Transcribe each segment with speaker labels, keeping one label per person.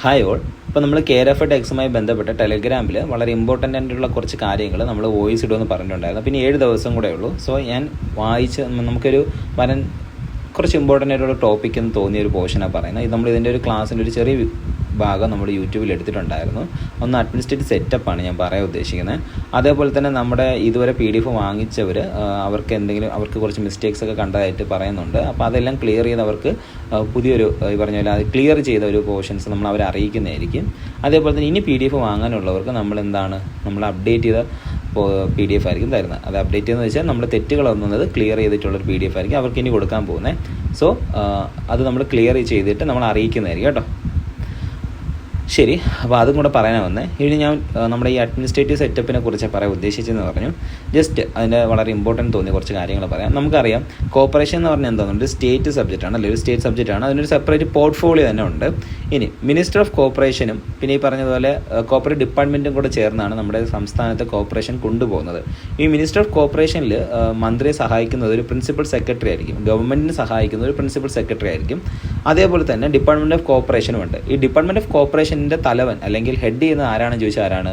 Speaker 1: Hi all. ഇപ്പോൾ നമ്മൾ care F എക്സുമായി ബന്ധപ്പെട്ട് ടെലഗ്രാമിൽ വളരെ ഇമ്പോർട്ടൻ്റ് ആയിട്ടുള്ള കുറച്ച് കാര്യങ്ങൾ നമ്മൾ വോയിസ് ഇടുമെന്ന് പറഞ്ഞിട്ടുണ്ടായിരുന്നു. പിന്നെ 7 ദിവസം കൂടെ ഉള്ളൂ. സോ ഞാൻ വായിച്ച് നമുക്കൊരു വരാൻ കുറച്ച് ഇമ്പോർട്ടൻ്റ് ആയിട്ടുള്ള ടോപ്പിക് എന്ന് തോന്നിയ ഒരു പോർഷനാണ് പറയുന്നത്. ഇത് നമ്മൾ ഇതിൻ്റെ ഒരു ക്ലാസ്സിൻ്റെ ഒരു ചെറിയ ഭാഗം നമ്മൾ യൂട്യൂബിൽ എടുത്തിട്ടുണ്ടായിരുന്നു. ഒന്ന് അഡ്മിനിസ്ട്രേറ്റീവ് സെറ്റപ്പാണ് ഞാൻ പറയാൻ ഉദ്ദേശിക്കുന്നത്. അതേപോലെ തന്നെ നമ്മുടെ ഇതുവരെ PDF വാങ്ങിച്ചവർ അവർക്ക് കുറച്ച് മിസ്റ്റേക്സ് ഒക്കെ കണ്ടതായിട്ട് പറയുന്നുണ്ട്. അപ്പോൾ അതെല്ലാം ക്ലിയർ ചെയ്ത് അവർക്ക് പുതിയൊരു ഈ പറഞ്ഞ പോലെ അത് ക്ലിയർ ചെയ്ത ഒരു പോർഷൻസ് നമ്മൾ അവരെ അറിയിക്കുന്നതായിരിക്കും. അതേപോലെ തന്നെ ഇനി PDF വാങ്ങാനുള്ളവർക്ക് നമ്മൾ അപ്ഡേറ്റ് ചെയ്ത PDF ആയിരിക്കും തരുന്നത്. അത് അപ്ഡേറ്റ് ചെയ്യുന്നത് വെച്ചാൽ നമ്മൾ തെറ്റുകൾ വന്നത് ക്ലിയർ ചെയ്തിട്ടുള്ളൊരു PDF ആയിരിക്കും അവർക്ക് ഇനി കൊടുക്കാൻ പോകുന്നത്. സോ അത് നമ്മൾ ക്ലിയർ ചെയ്തിട്ട് നമ്മൾ അറിയിക്കുന്നതായിരിക്കും കേട്ടോ. ശരി, അപ്പോൾ അതും കൂടെ പറയാൻ വന്നേ. ഇനി ഞാൻ നമ്മുടെ ഈ അഡ്മിനിസ്ട്രേറ്റീവ് സെറ്റപ്പിനെ കുറിച്ച് പറയാൻ ഉദ്ദേശിച്ചെന്ന് പറഞ്ഞു. ജസ്റ്റ് അതിൻ്റെ വളരെ ഇമ്പോർട്ടൻറ്റ് തോന്നിയ കുറച്ച് കാര്യങ്ങൾ പറയാം. നമുക്കറിയാം കോർപ്പറേഷൻ എന്ന് പറഞ്ഞാൽ എന്താണെന്നുണ്ട് സ്റ്റേറ്റ് സബ്ജക്റ്റാണ്, അല്ലെങ്കിൽ ഒരു സ്റ്റേറ്റ് സബ്ജക്റ്റാണ്. അതിനൊരു സെപ്പറേറ്റ് പോർട്ട്ഫോളിയോ തന്നെ ഉണ്ട്. ഇനി മിനിസ്റ്റർ ഓഫ് കോർപ്പറേഷനും പിന്നെ ഈ പറഞ്ഞതുപോലെ കോർപ്പറേറ്റ് ഡിപ്പാർട്ട്മെൻറ്റും കൂടെ ചേർന്നാണ് നമ്മുടെ സംസ്ഥാനത്തെ കോർപ്പറേഷൻ കൊണ്ടുപോകുന്നത്. ഈ മിനിസ്റ്റർ ഓഫ് കോർപ്പറേഷനിൽ മന്ത്രിയെ സഹായിക്കുന്നത് ഒരു പ്രിൻസിപ്പൽ സെക്രട്ടറി ആയിരിക്കും, ഗവൺമെൻറ്റിന് സഹായിക്കുന്ന ഒരു പ്രിൻസിപ്പൽ സെക്രട്ടറി ആയിരിക്കും. അതേപോലെ തന്നെ ഡിപ്പാർട്ട്മെൻറ്റ് ഓഫ് കോർപ്പറേഷനും ഉണ്ട്. ഈ ഡിപ്പാർട്ട്മെൻറ്റ് ഓഫ് കോർപ്പറേഷൻ്റെ തലവൻ അല്ലെങ്കിൽ ഹെഡ് ചെയ്യുന്ന ആരാണെന്ന് ചോദിച്ചാൽ ആരാണ്?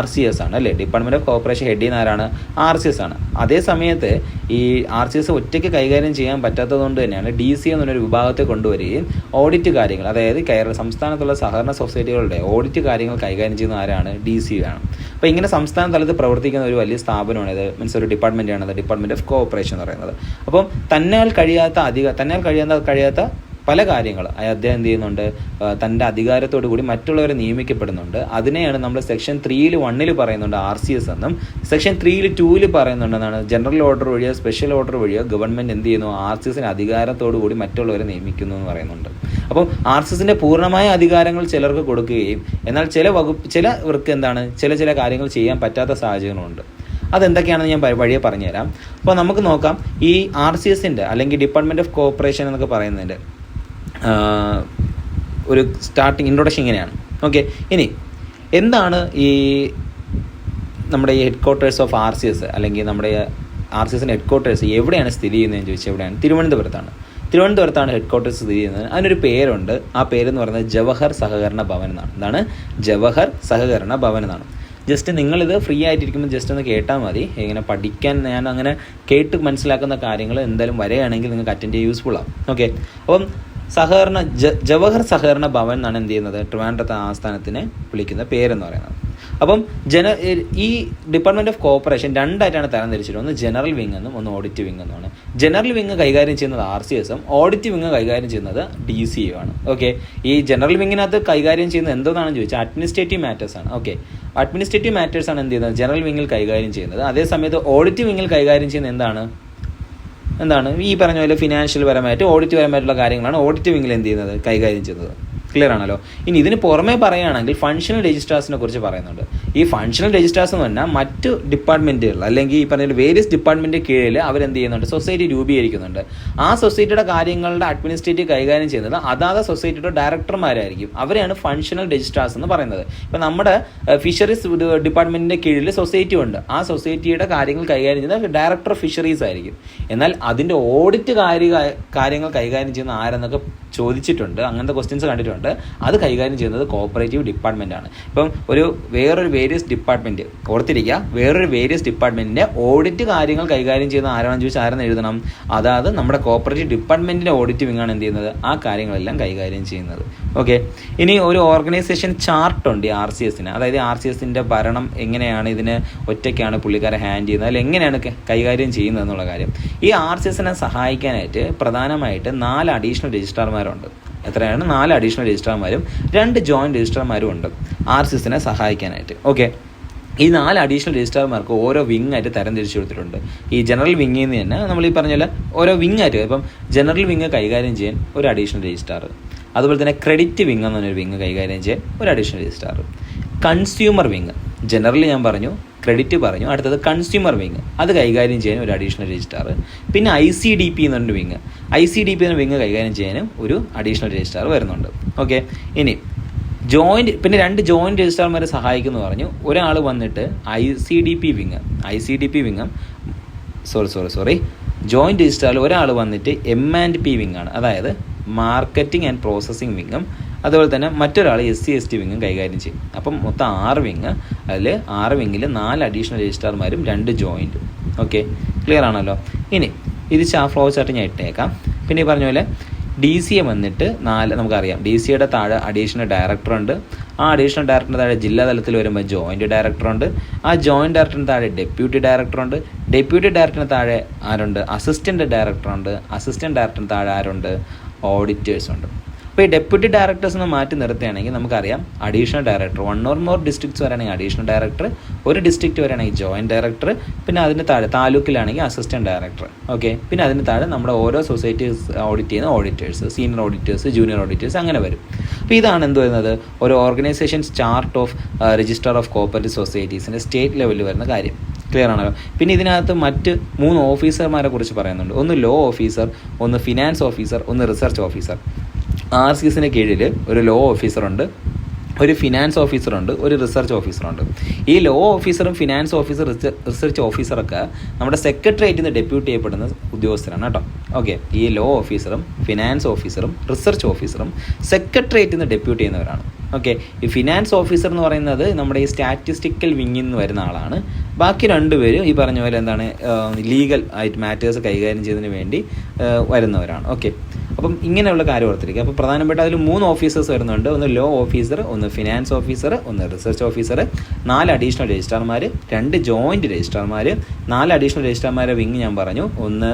Speaker 1: RCS ആണ് അല്ലേ. ഡിപ്പാർട്ട്മെൻറ്റ് ഓഫ് കോർപ്പറേഷൻ ഹെഡ് ചെയ്യുന്ന ആരാണ്? RCS ആണ്. അതേ സമയത്ത് ഈ RCS ഒറ്റയ്ക്ക് കൈകാര്യം ചെയ്യാൻ പറ്റാത്തതുകൊണ്ട് തന്നെയാണ് DC എന്നൊരു വിഭാഗത്തെ കൊണ്ടുവരികയും ഓഡിറ്റ് കാര്യങ്ങൾ, അതായത് സംസ്ഥാനത്തുള്ള സഹകരണ സൊസൈറ്റികളുടെ ഓഡിറ്റ് കാര്യങ്ങൾ കൈകാര്യം ചെയ്യുന്ന ആരാണ്? DC ആണ്. അപ്പോൾ ഇങ്ങനെ സംസ്ഥാന തലത്തിൽ പ്രവർത്തിക്കുന്ന ഒരു വലിയ സ്ഥാപനമാണ് ഇത്, മീൻസ് ഒരു ഡിപ്പാർട്ട്മെൻറ്റാണ് ഡിപ്പാർട്ട്മെൻറ്റ് ഓഫ് കോർപ്പറേഷൻ എന്ന് പറയുന്നത്. അപ്പം തന്നാൽ കഴിയാത്ത പല കാര്യങ്ങൾ അദ്ദേഹം എന്ത് ചെയ്യുന്നുണ്ട്? തൻ്റെ അധികാരത്തോടു കൂടി മറ്റുള്ളവരെ നിയമിക്കപ്പെടുന്നുണ്ട്. അതിനെയാണ് നമ്മൾ സെക്ഷൻ 3(1) പറയുന്നുണ്ട് RCS എന്നും, സെക്ഷൻ 3(2) പറയുന്നുണ്ടെന്നാണ് ജനറൽ ഓർഡർ വഴിയോ സ്പെഷ്യൽ ഓർഡർ വഴിയോ ഗവൺമെൻറ് എന്ത് ചെയ്യുന്നു? RCSന് അധികാരത്തോടു കൂടി മറ്റുള്ളവരെ നിയമിക്കുന്നു എന്ന് പറയുന്നുണ്ട്. അപ്പം RCSൻ്റെ പൂർണ്ണമായ അധികാരങ്ങൾ ചിലർക്ക് കൊടുക്കുകയും എന്നാൽ ചിലവർക്ക് ചില കാര്യങ്ങൾ ചെയ്യാൻ പറ്റാത്ത സാഹചര്യങ്ങളുണ്ട്. അതെന്തൊക്കെയാണെന്ന് ഞാൻ വഴിയെ പറഞ്ഞുതരാം. അപ്പോൾ നമുക്ക് നോക്കാം. ഈ RCSൻ്റെ അല്ലെങ്കിൽ ഡിപ്പാർട്ട്മെൻറ്റ് ഓഫ് കോർപ്പറേഷൻ എന്നൊക്കെ പറയുന്നതിൻ്റെ ഒരു സ്റ്റാർട്ടിങ് ഇൻട്രൊഡക്ഷൻ ഇങ്ങനെയാണ്. ഓക്കെ, ഇനി എന്താണ് ഈ നമ്മുടെ ഈ ഹെഡ് ക്വാർട്ടേഴ്സ് ഓഫ് RCS അല്ലെങ്കിൽ നമ്മുടെ RCSൻ്റെ ഹെഡ് ക്വാർട്ടേഴ്സ് എവിടെയാണ് സ്ഥിതി ചെയ്യുന്നതെന്ന് ചോദിച്ചാൽ എവിടെയാണ്? തിരുവനന്തപുരത്താണ് ഹെഡ് ക്വാർട്ടേഴ്സ് സ്ഥിതി ചെയ്യുന്നത്. അതിനൊരു പേരുണ്ട്. ആ പേരെന്ന് പറയുന്നത് ജവഹർ സഹകരണ ഭവൻ എന്നാണ്. എന്താണ്? ജവഹർ സഹകരണ ഭവൻ എന്നാണ്. ജസ്റ്റ് നിങ്ങളിത് ഫ്രീ ആയിട്ടിരിക്കുമ്പോൾ ജസ്റ്റ് ഒന്ന് കേട്ടാൽ മതി. ഇങ്ങനെ പഠിക്കാൻ ഞാൻ അങ്ങനെ കേട്ട് മനസ്സിലാക്കുന്ന കാര്യങ്ങൾ എന്തായാലും വരികയാണെങ്കിൽ നിങ്ങൾക്ക് അറ്റൻഡ് ചെയ്യാൻ യൂസ്ഫുൾ ആവും. ഓക്കെ, അപ്പം ജവഹർ സഹകരണ ഭവൻ എന്നാണ് എന്ത് ചെയ്യുന്നത്? ട്രിവാൻഡ്രത്തെ ആസ്ഥാനത്തിനെ വിളിക്കുന്ന പേരെന്ന് പറയുന്നത്. അപ്പം ഈ ഡിപ്പാർട്ട്മെൻറ്റ് ഓഫ് കോർപ്പറേഷൻ രണ്ടായിട്ടാണ് തരംതിരിച്ചിട്ടുള്ളത്. ഒന്ന് ജനറൽ വിങ് എന്നും ഒന്ന് ഓഡിറ്റ് വിങ് എന്നുമാണ്. ജനറൽ വിങ് കൈകാര്യം ചെയ്യുന്നത് RCSും ഓഡിറ്റ് വിങ് കൈകാര്യം ചെയ്യുന്നത് DCയും ആണ്. ഓക്കെ, ഈ ജനറൽ വിങ്ങിനകത്ത് കൈകാര്യം ചെയ്യുന്നത് എന്താണെന്ന് ചോദിച്ചാൽ അഡ്മിനിസ്ട്രേറ്റീവ് മാറ്റേഴ്സ് ആണ്. ഓക്കെ, അഡ്മിനിസ്ട്രേറ്റീവ് മാറ്റേഴ്സ് ആണ് എന്ത് ചെയ്യുന്നത്? ജനറൽ വിങ്ങിൽ കൈകാര്യം ചെയ്യുന്നത്. അതേസമയത്ത് ഓഡിറ്റ് വിങ്ങിൽ കൈകാര്യം ചെയ്യുന്നത് എന്താണ് ഈ പറഞ്ഞ പോലെ ഫിനാൻഷ്യൽ പരമായിട്ട് ഓഡിറ്റ് പരമായിട്ടുള്ള കാര്യങ്ങളാണ് ഓഡിറ്റ് വിങ്ങിൽ എന്ത് ചെയ്യുന്നത്? കൈകാര്യം ചെയ്യുന്നത്. ക്ലിയർ ആണല്ലോ. ഇനി ഇതിന് പുറമേ പറയുകയാണെങ്കിൽ ഫങ്ഷണൽ രജിസ്ട്രാർസിനെ കുറിച്ച് പറയുന്നുണ്ട്. ഈ ഫങ്ഷണൽ രജിസ്ട്രാർസ് എന്ന് പറഞ്ഞാൽ മറ്റ് ഡിപ്പാർട്ട്മെൻറ്റുകൾ അല്ലെങ്കിൽ ഈ പറഞ്ഞ വേരിയസ് ഡിപ്പാർട്ട്മെൻറ്റ് കീഴിൽ അവരെന്ത് ചെയ്യുന്നുണ്ട്? സൊസൈറ്റി രൂപീകരിക്കുന്നുണ്ട്. ആ സൊസൈറ്റിയുടെ കാര്യങ്ങളുടെ അഡ്മിനിസ്ട്രേറ്റീവ് കൈകാര്യം ചെയ്യുന്നത് അതാത് സൊസൈറ്റിയുടെ ഡയറക്ടർമാരായിരിക്കും. അവരെയാണ് ഫങ്ഷണൽ രജിസ്ട്രാർസ് എന്ന് പറയുന്നത്. ഇപ്പം നമ്മുടെ ഫിഷറീസ് ഡിപ്പാർട്ട്മെൻറ്റിൻ്റെ കീഴിൽ സൊസൈറ്റി ഉണ്ട്. ആ സൊസൈറ്റിയുടെ കാര്യങ്ങൾ കൈകാര്യം ചെയ്യുന്നത് ഡയറക്ടർ ഓഫ് ഫിഷറീസ് ആയിരിക്കും. എന്നാൽ അതിൻ്റെ ഓഡിറ്റ് കാര്യങ്ങൾ കൈകാര്യം ചെയ്യുന്ന ആരെന്നൊക്കെ ചോദിച്ചിട്ടുണ്ട്, അങ്ങനത്തെ ക്വസ്റ്റ്യൻസ് കണ്ടിട്ടുണ്ട്. അത് കൈകാര്യം ചെയ്യുന്നത് കോഓപ്പറേറ്റീവ് ഡിപ്പാർട്ട്മെൻ്റ് ആണ്. ഇപ്പം വേറൊരു വേരിയസ് ഡിപ്പാർട്ട്മെൻറ്റ് ഓർത്തിരിക്കുക, വേറൊരു വേരിയസ് ഡിപ്പാർട്ട്മെൻറ്റിൻ്റെ ഓഡിറ്റ് കാര്യങ്ങൾ കൈകാര്യം ചെയ്യുന്ന ആരാണെന്ന് ചോദിച്ചാൽ ആരെന്ന് എഴുതണം? അതായത് നമ്മുടെ കോഓപ്പറേറ്റീവ് ഡിപ്പാർട്ട്മെൻറ്റിൻ്റെ ഓഡിറ്റ് വിങ്ങാണ് എന്ത് ചെയ്യുന്നത്? ആ കാര്യങ്ങളെല്ലാം കൈകാര്യം ചെയ്യുന്നത്. ഓക്കെ, ഇനി ഒരു ഓർഗനൈസേഷൻ ചാർട്ടുണ്ട് ഈ RCSന്. അതായത് RCSൻ്റെ ഭരണം എങ്ങനെയാണ്, ഇതിന് ഒറ്റയ്ക്കാണ് പുള്ളിക്കാരെ ഹാൻഡ് ചെയ്യുന്നത്, അല്ലെങ്കിൽ എങ്ങനെയാണ് കൈകാര്യം ചെയ്യുന്നത് എന്നുള്ള കാര്യം. ഈ RCSനെ സഹായിക്കാനായിട്ട് പ്രധാനമായിട്ട് 4 അഡീഷണൽ രജിസ്ട്രാർമാരുണ്ട്. എത്രയാണ്? 4 അഡീഷണൽ രജിസ്ട്രാർമാരും 2 ജോയിൻറ്റ് രജിസ്ട്രാർമാരും ഉണ്ട് RCSനെ സഹായിക്കാനായിട്ട്. ഓക്കെ, ഈ 4 അഡീഷണൽ രജിസ്ട്രാർമാർക്ക് ഓരോ വിങ് ആയിട്ട് തരംതിരിച്ചു കൊടുത്തിട്ടുണ്ട്. ഈ ജനറൽ വിങ്ങിൽ നിന്ന് തന്നെ നമ്മൾ ഈ പറഞ്ഞ പോലെ ഓരോ വിങ് ആയിട്ട്, ഇപ്പം ജനറൽ വിങ് കൈകാര്യം ചെയ്യാൻ ഒരു അഡീഷണൽ രജിസ്ട്രാർ, അതുപോലെ തന്നെ ക്രെഡിറ്റ് വിങ് എന്നൊരു വിങ് കൈകാര്യം ചെയ്യാൻ ഒരു additional registrar, consumer wing, general ഞാൻ പറഞ്ഞു, ക്രെഡിറ്റ് പറഞ്ഞു, അടുത്തത് കൺസ്യൂമർ വിങ്, അത് കൈകാര്യം ചെയ്യാൻ ഒരു അഡീഷണൽ രജിസ്ട്രാർ, പിന്നെ ICDP എന്നൊരു വിങ്, ICDP എന്ന വിങ് കൈകാര്യം ചെയ്യാനും ഒരു അഡീഷണൽ രജിസ്ട്രാർ വരുന്നുണ്ട്. ഓക്കെ, ഇനി പിന്നെ 2 ജോയിൻറ്റ് രജിസ്ട്രാർമാരെ സഹായിക്കുന്നു പറഞ്ഞു. ഒരാൾ വന്നിട്ട് ICDP വിങ്ങും ജോയിൻറ്റ് രജിസ്ട്രാറിൽ ഒരാൾ വന്നിട്ട് M&P വിങ്ങാണ്, അതായത് മാർക്കറ്റിംഗ് ആൻഡ് പ്രോസസ്സിംഗ് വിങ്ങും. അതുപോലെ തന്നെ മറ്റൊരാൾ SC/ST വിങ്ങും കൈകാര്യം ചെയ്യും. അപ്പം മൊത്തം 6 വിങ്. അതിൽ 6 വിങ്ങിൽ 4 അഡീഷണൽ രജിസ്ട്രാർമാരും 2 ജോയിൻറ്റും. ഓക്കെ, ക്ലിയർ ആണല്ലോ. ഇനി ഇത് ഫ്ലോ ചാർട്ട് ഞാൻ ഇട്ടേക്കാം. പിന്നെ ഈ പറഞ്ഞ പോലെ DCA വന്നിട്ട് 4 നമുക്കറിയാം. DCAയുടെ താഴെ അഡീഷണൽ ഡയറക്ടറുണ്ട്. ആ അഡീഷണൽ ഡയറക്ടറിന് താഴെ ജില്ലാ തലത്തിൽ വരുമ്പോൾ ജോയിൻറ്റ് ഡയറക്ടറുണ്ട്. ആ ജോയിൻറ്റ് ഡയറക്ടറിന് താഴെ ഡെപ്യൂട്ടി ഡയറക്ടറുണ്ട്. ഡെപ്യൂട്ടി ഡയറക്ടറിന് താഴെ ആരുണ്ട്? അസിസ്റ്റൻറ്റ് ഡയറക്ടറുണ്ട്. അസിസ്റ്റൻറ്റ് ഡയറക്ടറിന് താഴെ ആരുണ്ട്? ഓഡിറ്റേഴ്സ് ഉണ്ട്. അപ്പോൾ ഈ ഡെപ്യൂട്ടി ഡയറക്ടേഴ്സിനെ മാറ്റി നിർത്തുകയാണെങ്കിൽ നമുക്കറിയാം additional director 1 or more districts വരാണെങ്കിൽ അഡീഷണൽ ഡയറക്ടർ, ഒരു ഡിസ്ട്രിക്റ്റ് വരാണെങ്കിൽ ജോയിൻറ്റ് ഡയറക്ടർ, പിന്നെ അതിന് താഴെ താലൂക്കിലാണെങ്കിൽ അസിസ്റ്റൻറ്റ് ഡയറക്ടർ. ഓക്കെ, പിന്നെ അതിന് താഴെ നമ്മുടെ ഓരോ സൊസൈറ്റീസ് ഓഡിറ്റ് ചെയ്യുന്ന auditors, senior auditors, junior auditors, അങ്ങനെ വരും. അപ്പോൾ ഇതാണ് എന്ത് വരുന്നത്? ഒരു organisations chart of register of cooperative സൊസൈറ്റീസിൻ്റെ സ്റ്റേറ്റ് ലെവലിൽ വരുന്ന കാര്യം. ക്ലിയർ ആണല്ലോ. പിന്നെ ഇതിനകത്ത് മറ്റ് 3 ഓഫീസർമാരെ കുറിച്ച് പറയുന്നുണ്ട്. ഒന്ന് ലോ ഓഫീസർ, ഒന്ന് ഫിനാൻസ് ഓഫീസർ, ഒന്ന് റിസർച്ച് ഓഫീസർ. RCSന് കീഴിൽ ഒരു ലോ ഓഫീസറുണ്ട്, ഒരു ഫിനാൻസ് ഓഫീസറുണ്ട്, ഒരു റിസർച്ച് ഓഫീസറുണ്ട്. ഈ ലോ ഓഫീസറും ഫിനാൻസ് ഓഫീസർ, റിസർച്ച് ഓഫീസറൊക്കെ നമ്മുടെ സെക്രട്ടേറിയറ്റിൽ നിന്ന് ഡെപ്യൂട്ട് ചെയ്യപ്പെടുന്ന ഉദ്യോഗസ്ഥരാണ് കേട്ടോ. ഓക്കെ, ഈ ലോ ഓഫീസറും ഫിനാൻസ് ഓഫീസറും റിസർച്ച് ഓഫീസറും സെക്രട്ടേറിയറ്റിൽ നിന്ന് ഡെപ്യൂട്ട് ചെയ്യുന്നവരാണ്. ഓക്കെ, ഈ ഫിനാൻസ് ഓഫീസർ എന്ന് പറയുന്നത് നമ്മുടെ ഈ സ്റ്റാറ്റിസ്റ്റിക്കൽ വിങ്ങിൽ നിന്ന് വരുന്ന ആളാണ്. ബാക്കി 2 പേരും ഈ പറഞ്ഞ പോലെ എന്താണ് ലീഗൽ ആയിട്ട് മാറ്റേഴ്സ് കൈകാര്യം ചെയ്യുന്നതിന് വേണ്ടി വരുന്നവരാണ്. ഓക്കെ, അപ്പം ഇങ്ങനെയുള്ള കാര്യം ഓർത്തിരിക്കുക. അപ്പോൾ പ്രധാനപ്പെട്ട അതിൽ 3 ഓഫീസേഴ്സ് വരുന്നുണ്ട്. ഒന്ന് ലോ ഓഫീസർ, ഒന്ന് ഫിനാൻസ് ഓഫീസർ, ഒന്ന് റിസർച്ച് ഓഫീസർ, 4 അഡീഷണൽ രജിസ്ട്രാർമാർ, 2 ജോയിൻറ്റ് രജിസ്ട്രാർമാർ, 4 അഡീഷണൽ രജിസ്ട്രാർമാരെ വിങ് ഞാൻ പറഞ്ഞു. ഒന്ന്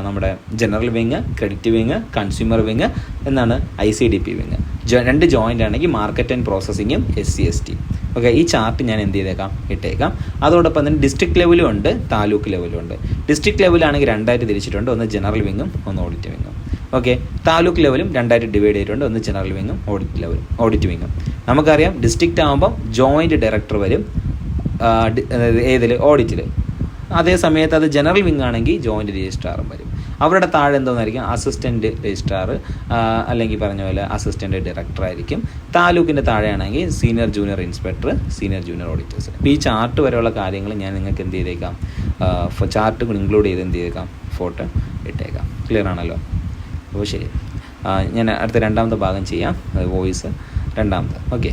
Speaker 1: നമ്മുടെ general wing, credit wing, consumer wing എന്നാണ് ICDP വിങ്. 2 ജോയിൻ്റ് ആണെങ്കിൽ മാർക്കറ്റ് ആൻഡ് പ്രോസസ്സിങ്ങും SC/ST. ഓക്കെ, ഈ ചാർട്ട് ഞാൻ എന്ത് ചെയ്തേക്കാം? ഇട്ടേക്കാം. അതോടൊപ്പം തന്നെ ഡിസ്ട്രിക്ട് ലെവലും ഉണ്ട്, താലൂക്ക് ലെവലും ഉണ്ട്. ഡിസ്ട്രിക്ട് ലെവലാണെങ്കിൽ 2ആയിട്ട് തിരിച്ചിട്ടുണ്ട്. ഒന്ന് ജനറൽ വിങ്ങും ഒന്ന് ഓഡിറ്റ് വിങ്ങും. ഓക്കെ, താലൂക്ക് ലെവലും 2ആയിട്ട് ഡിവൈഡ് ചെയ്തിട്ടുണ്ട്. ഒന്ന് ജനറൽ വിങ്ങും ഓഡിറ്റ് വിങ്ങും. നമുക്കറിയാം ഡിസ്ട്രിക്റ്റ് ആകുമ്പം ജോയിൻറ്റ് ഡയറക്ടർ വരും ഏതിൽ? ഓഡിറ്റിൽ. അതേ സമയത്ത് അത് ജനറൽ വിങ് ആണെങ്കിൽ ജോയിൻറ്റ് രജിസ്ട്രാറും വരും. അവരുടെ താഴെ എന്തോന്നായിരിക്കും? അസിസ്റ്റൻറ്റ് രജിസ്ട്രാർ അല്ലെങ്കിൽ പറഞ്ഞ പോലെ അസിസ്റ്റൻറ്റ് ഡയറക്ടർ ആയിരിക്കും. താലൂക്കിൻ്റെ താഴെയാണെങ്കിൽ senior junior inspector, senior junior auditors. അപ്പോൾ ഈ ചാർട്ട് വരെയുള്ള കാര്യങ്ങൾ ഞാൻ നിങ്ങൾക്ക് എന്ത് ചെയ്തേക്കാം? ചാർട്ട് ഇൻക്ലൂഡ് ചെയ്ത് എന്ത് ചെയ്തേക്കാം? ഫോട്ടോ ഇട്ടേക്കാം. ക്ലിയർ ആണല്ലോ? അപ്പോൾ ശരി, ഞാൻ അടുത്ത 2ാമത്തെ ഭാഗം ചെയ്യാം. വോയിസ് 2ാമത്തെ. ഓക്കെ.